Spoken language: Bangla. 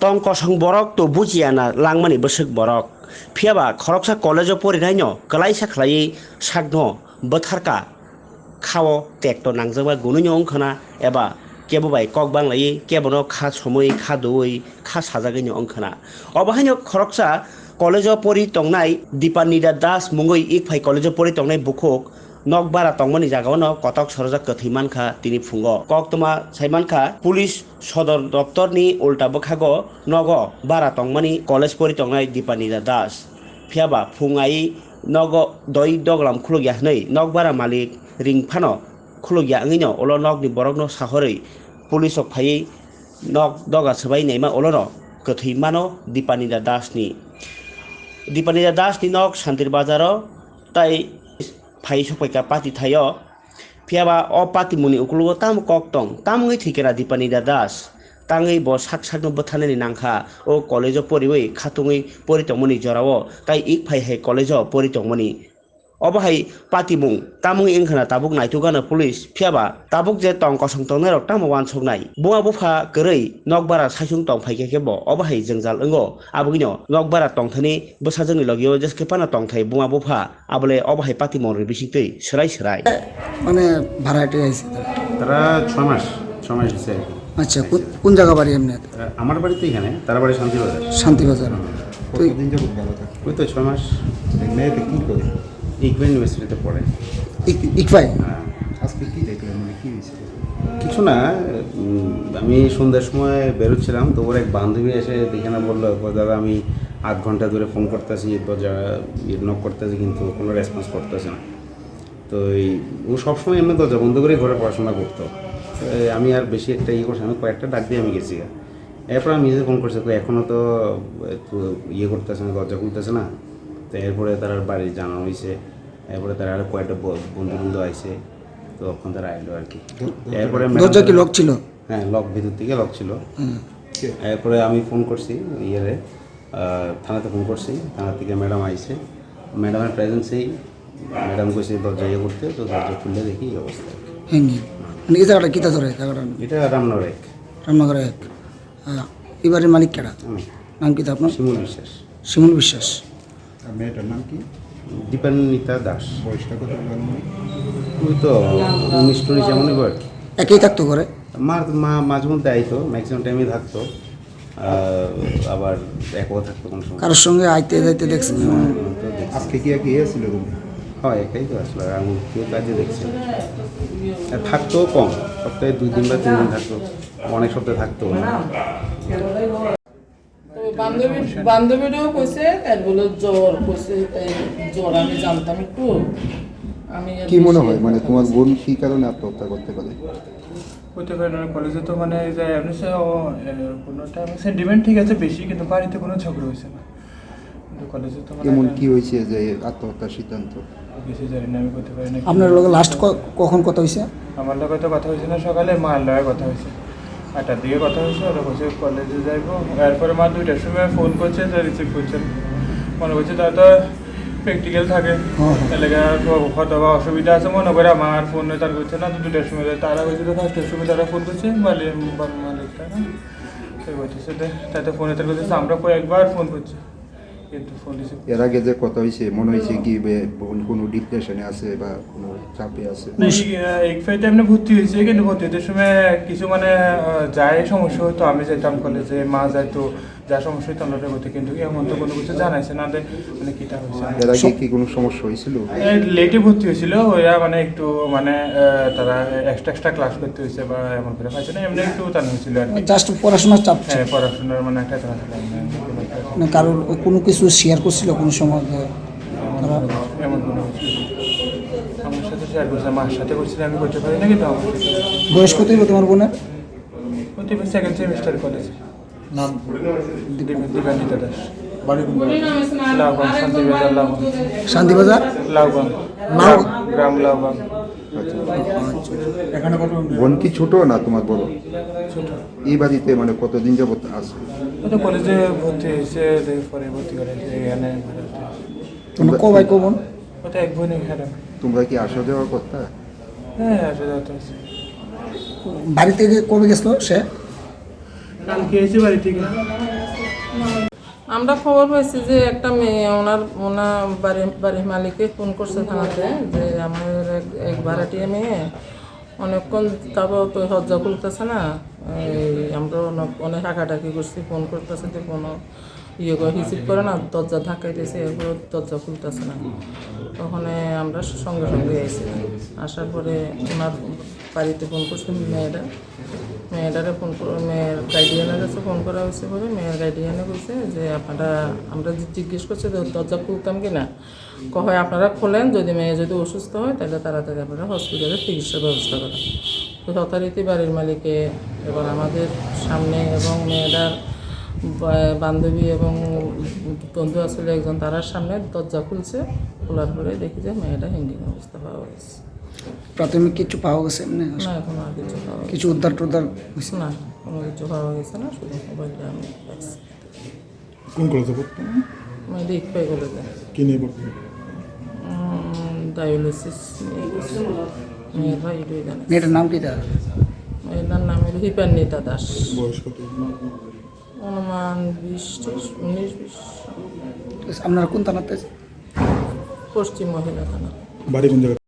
tong kosong borok to bujiana langmani besek borok phiaba khoroksa college porinaino kalaisa khlai sakno botharka khao tekto nangjaba gununi ongkhana eba kebo bai kok banglai kebono kha somoi kha doi kha sajagini ongkhana obahaino khoroksa college pori tongnai Dipanida Das mungoi ikphai college pori tongnai bukhok nok bara tongmani jagao kotok sorojak kathaimankha tini phungo koktoma saimankha police sodor doptor ni ulta bokhago nogo bara tongmani college pori tongnai Dipanida Das phiaba phungai nogo doi doglam khulugya hnei nok bara malik ringphano khulugya ngino olo nok ni borokno sahorei police ok phai nok doga sabai neima olono kathaimano Dipanida Das ni Dipanida Das ni nok Shantir Bazaro tai phai sopaika pati thayo phiaba o pati muni uklugo tam kok tong tamngai thikera Dipanida Das tangai bo sak sakno bothanani nangkha o college poriwei khatungoi poritongmani jorao tai ik phai he college poritongmani obahai patimung tamung ingkhana tabuk naitugana police phiaba tabuk je tong kosong tongnai rok tamo wan sognai bunga bufa korei nokbara saisung tong phaike kebo obahai jengjal ongo abugino nokbara tongthani bosajoni logio jeske pana tongthai bunga bufa abole obahai patimung ri bisitei serai serai মানে ভাড়াটে আইছে তারা 6 মাস দিচ্ছে। আচ্ছা কোন জায়গা বাড়ি এমনি আমার বাড়ি তো এখানে, তার বাড়ি শান্তিবাজার। শান্তিবাজার কতদিন যাবত ভালো থাকে? ওই তো 6 মাস। মেয়েতে কী করে? ইকবা ইউনিভার্সিটিতে পড়ে। ইকফাই হ্যাঁ। আজকে কী দেখলেন, মানে কী হয়েছিল? কিছু না, আমি সন্ধ্যার সময় বেরোচ্ছিলাম, তো ওর এক বান্ধবী এসে দেখে না বললো, দাদা আমি আধ ঘন্টা ধরে ফোন করতেছি, দরজা নক করতেছি, কিন্তু কোনো রেসপন্স করতেছে না। তো ও সবসময় এমনি দরজা বন্ধ করে ঘরে পড়াশোনা করতো। আমি আর বেশি একটা করছি, আমি কয়েকটা ডাক দিয়ে আমি গেছি। এরপর আমি নিজে ফোন করছি, তো এখনও তো করতেছে না, দরজা খুলতেছে না। তো এরপরে তার বাড়ি জানানো হয়েছে, এরপরে তার আর কয়েকটা বন্ধু আইছে, তো তখন তারা আইলো আর কি। এরপরে দরজা কি লক ছিল? হ্যাঁ, লক, ভিতর থেকে লক ছিল। এরপরে আমি ফোন করছি থানাতে ফোন করছি, থানা থেকে ম্যাডাম আইছে, ম্যাডামের প্রেজেন্সেই ম্যাডাম কইছে দরজা করতে, তো দরজা খুললে দেখি এই অবস্থা। হ্যাঁ, মানে এই জায়গাটা কী ধরে জায়গাটা? এটা রামনগর এক। রামনগর এক। এবারের মালিক কেডা? আমি। নাম কি আপনার? শিমুল বিশ্বাস। শিমুল বিশ্বাস। আর মেয়েটার নাম কি? দীপান্বিতা দাস। বয়সটা কত? ওই তো 19-20 যেমনই আর কি। একই থাকতো করে? মা মাঝে মধ্যে আইতো, ম্যাক্সিমাম টাইমে থাকতো, আবার একও থাকতো কোনো সময়। কারোর সঙ্গে আইতে যাইতে দেখছেন? আজকে কি একই এসেছিল তুমি? হয়, একাই তো আসলো, আমি কেউ কাজে দেখছি। থাকতো কম, সপ্তাহে 2 দিন বা 3 দিন থাকতো, অনেক সপ্তাহে থাকতো না। বান্ধবীরাও কইছে বলে জ্বর কইছে, জ্বর আমি জানতাম একটু। আমি কি মনে হয়, মানে তোমার বোন কী কারণে আত্মহত্যা করতে পারে? হতে পারে না, কলেজে তো মানে যে এমনি কোনো টাইম সেন্টিমেন্ট ঠিক আছে বেশি, কিন্তু বাড়িতে কোনো ঝগড়া হয়েছে না। কিন্তু কলেজে তো এমন কি হয়েছে যে আত্মহত্যার সিদ্ধান্ত? বেশি জানি না, আমি করতে পারি না। আপনার লোক লাস্ট কখন কথা হয়েছে? আমার লোক তো কথা হয়েছে না, সকালে মার লগে কথা হয়েছে, 8টার দিকে কথা হয়েছে। ওরা বলছে কলেজে যাইবো, এরপরে মা 2টার সময় ফোন করছে, রিসিভ করছেন, মনে করছে তার তো প্র্যাকটিক্যাল থাকে, এলাকা হয়তো বা অসুবিধা আছে মনে করে আমার ফোন তার করছে না। তো 2টার সময় তারা বলছে, 5টার সময় তারা ফোন করছে, মালিকটা না সে বলতেছে তাতে ফোনে তার করছে, আমরা কয়েকবার ফোন করছি কিন্তু ফোন রিসিভ। এর আগে যে কথা হয়েছে মনে হয়েছে কি বোন কোনো ডিপ্রেশনে আছে বা কোনো চাপে আছে? এক ফাইটে এমনি ভর্তি হয়েছে, কিন্তু ভর্তি হতে সময় কিছু মানে যাই সমস্যা হতো, আমি যাইতাম কলেজে, মা যাইতো, যা সমস্যা হতো আমরা করতে, কিন্তু এমন তো কোনো কিছু জানাইছে না মানে কীটা হয়েছে। এর আগে কি কোনো সমস্যা হয়েছিল? লেটে ভর্তি হয়েছিল, ওরা মানে একটু মানে তারা এক্সট্রা ক্লাস করতে হয়েছে বা এমন করে পাইছে না, এমনি একটু টান হয়েছিল আর কি। জাস্ট পড়াশোনার চাপ? হ্যাঁ, পড়াশোনার মানে একটা টান ছিল। না কারোর কোনো কিছু শেয়ার করছিল কোনো সময়? এমন কোনো আমার সাথে শেয়ার করছে, মার সাথে করছিল, আমি করতে পারি না। কিন্তু আমার বয়স কতই তোমার বোনের? সেকেন্ড সেমিস্টার কলেজে। নাম? দীপান্বিতা দাস। বাড়ি কোন? লাউগাং, শান্তিবাজার লাউগাং। শান্তিবাজার লাউগাং গ্রাম লাউগাং। এখানে কত বোন কি ছোট না তোমার বড়? ছোট। এই বাড়িতে মানে কতদিন যাবত আছে? তো কলেজে ভর্তি হয়েছে, পরে ভর্তি করেছে এখানে। তোমার ক ভাই ক বোন? ওটা এক বোন এখানে। তোমরা কি আসা যাওয়া করতে? হ্যাঁ, আসা যাওয়া আছে। বাড়ি থেকে কবে গেছিল সে? কালকে এসে বাড়ি থেকে। আমরা খবর পাইছি যে একটা মেয়ে ওনার বাড়ির মালিককে ফোন করছে থানাতে যে আমাদের এক ভাড়াটিয়া মেয়ে অনেকক্ষণ তারপর তো হজ্জা খুলতেছে না, আমরা অনেক হাঁকাটাকি করছি, ফোন করতেছে তো কোনো রিসিভ করে না, দরজা ধাক্কাইতেছে, এরপর দরজা খুলতেছে না। তখন আমরা সঙ্গে সঙ্গে এসেছি, আসার পরে ওনার বাড়িতে ফোন করছি মেয়েটারে ফোন করে মেয়ের গাইডিয়ানের কাছে ফোন করা হয়েছে বলে মেয়ের গাইডিয়ানে বলছে যে আমরা জিজ্ঞেস করছি দরজা খুলতাম কি না, হয় আপনারা খোলেন, যদি মেয়ে যদি অসুস্থ হয় তাহলে তাড়াতাড়ি আপনারা হসপিটালে চিকিৎসার ব্যবস্থা করেন। তো যথারীতি বাড়ির মালিকে এবং আমাদের সামনে এবং মেয়েটার বান্ধবী এবং বন্ধু আসলে একজন তারার সামনে দরজা খুলছে, খোলার পরে দেখি যে মেয়েটা হ্যাঙ্গিং অবস্থা পাওয়া গেছে। প্রাথমিক কিছু পাওয়া গেছে এমনি? না, এখনো আর কিছু পাওয়া কিছু উদ্ধার টুদ্ধার হয়েছে? না, কোনো কিছু পাওয়া গেছে না, শুধু মোবাইলটা আমি পাইছি। কোন কলেজে পড়তো? আমি দেখ পাই বলে কি নিয়ে পড়তো? ডায়ালিসিস নিয়ে গেছে মেয়ের ভাই দুই জানে। মেয়েটার নাম কি তার? মেয়েটার নাম হলো হিপান্বিতা দাস, বয়স কত? অনুমান 19-20। আপনারা কোন থানাতে? পশ্চিম মহিলা থানা। বাড়ি কোন জায়গায়?